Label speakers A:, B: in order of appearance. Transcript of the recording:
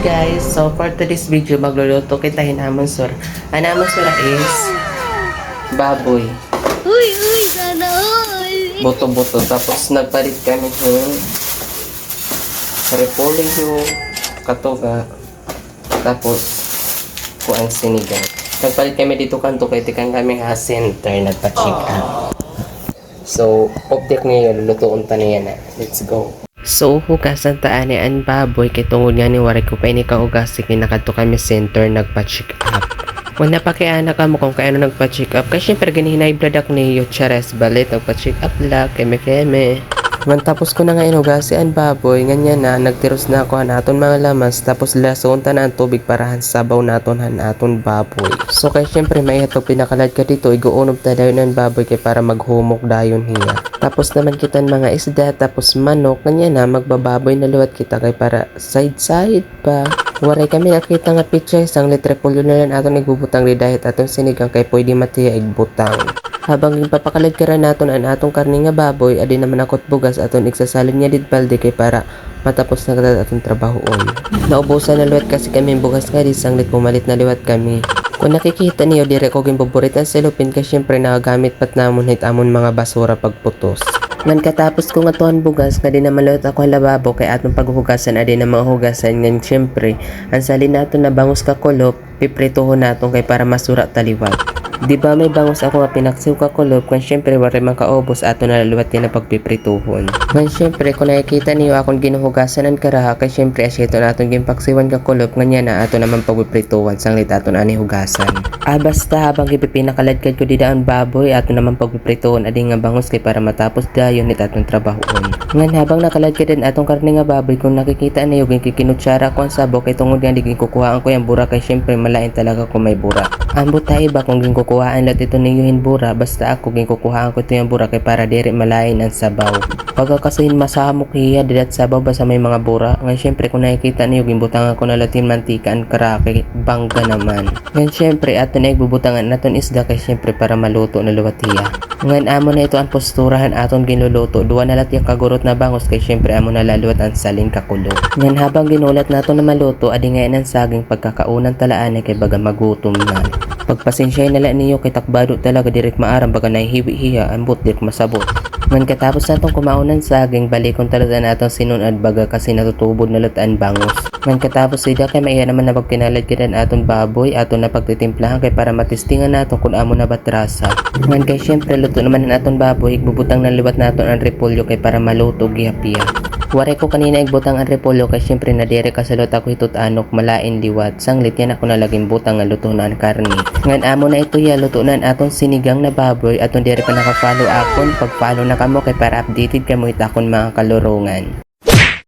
A: guys, so for today's video magluluto kita hinamon sur. Ang namon sur is baboy,
B: Uy, sana all.
A: buto-buto. Tapos nagpalit kami ng repolyo, katoga, tapos kuang sinigang. Nagpalit kami dito kanto kay tikang kami center nagpa-check up. So, object niya yun, lulutuon ta niya na. Let's go. So, hugasan taan ni ang baboy kay tungod nga ni waray ko pa ini kahugas sige nakadto kami center nagpa-check up. Kung napakiana ka mo kung kaano nagpa-check up kasi syempre ganihinay blood ak niyo chares balit nagpa-check up la keme. Man tapos ko na nga inugas si ang baboy ganyan na nagtiros na ako naton mga lamas tapos lason ta na ang tubig para sabaw naton aton baboy. So kay syempre may ito pinakalad ka dito iguunob ta dayon ang baboy kay para maghumok dayon hiya. Tapos naman kita mga isda tapos manok ganyan na magbababoy na luwat kita kay para side pa. Waray kami nakita nga picture isang litre pulyo na lang aton igbubutang di dahit aton sinigang kay pwede matiya igbutang. Habang ipapakalad ka rin naton ang atong karne nga baboy, adi naman akot bugas aton igsasalin niya dit balde kay para matapos na kada atong trabahoon. Naubusan na liwat kasi kami bugas nga di sanglit pumalit na liwat kami. Kung nakikita niyo dire ko gimboborit ang selopin kasi syempre nagagamit pat namon hit amon mga basura pagputos. Ngan katapos ko nga tuhan bugas nga di na malawat ako ang lababo kay atong paghugasan adi na mga hugasan ngan syempre ang salin naton na bangus ka kulop piprituhon naton kay para masura taliwat. Di ba may bangus ako nga pinaksiw ka kulop kan syempre wala man kaubos ato na laluwat yan na pagpiprituhon. Kan syempre kung nakikita niyo akong ginuhugasan ang karaha kay syempre asyeto na atong gimpaksiwan ka kulop ganyan na ato naman pagpiprituhan sanglit ato na ani hugasan. Basta habang ipinakaladkad ko di daan baboy ato naman pagpiprituhan adi nga bangus kay para matapos dayon it atong trabahoon. Ngan habang nakaladkad din atong karne nga baboy kung nakikita niyo gikinutsara ko ang sabok kay tungod nga di kukuhaan ko yung bura kay syempre malain talaga kung may bura. Ambot tayo ba kung ginkukuhaan lahat ito niyuhin bura basta ako ginkukuhaan ko ito yung bura kay para diri malain ang sabaw. Pagkakasuhin masamok hiya dilat sabaw ba sa may mga bura ngayon syempre kung nakikita niyo gimbutang ako na latin mantika ang karake bangga naman. Ngayon syempre ato na igbubutangan naton isda kay syempre para maluto na luwat hiya. Ngayon amo na ito ang posturahan aton ginluluto duwa na lat yung kagurot na bangus kay syempre amo na laluwat ang salin kakulo. Ngayon habang ginulat naton na maluto adi ngayon ang saging pagkakaunang talaan kay baga magutom na. Pagpasensyay na lang niyo kay takbado talaga direk maaram baga nahihiwi hiya ambot direk masabot. Ngan katapos natong kumaunan saging balikon talaga natong sinunad baga kasi natutubod na lutaan bangus. Ngan katapos sida kay maiya naman na pagpinalad kidan aton baboy aton na pagtitimplahan kay para matistingan naton kung amo na batrasa. Ngan kay syempre luto naman ang aton baboy igbubutang ng liwat naton ang repolyo kay para maluto gihapiya. Waray ko kanina igbutang ang repolyo kay syempre nadire kasalot ako hitot anok malain liwat sanglit yan ako nalaging butang nga luto na ang karne. Ngan amo na ito ya luto na atong sinigang na baboy aton dire pa naka-follow akon pag-follow na kamo kay para updated kamo itakon mga kalurungan.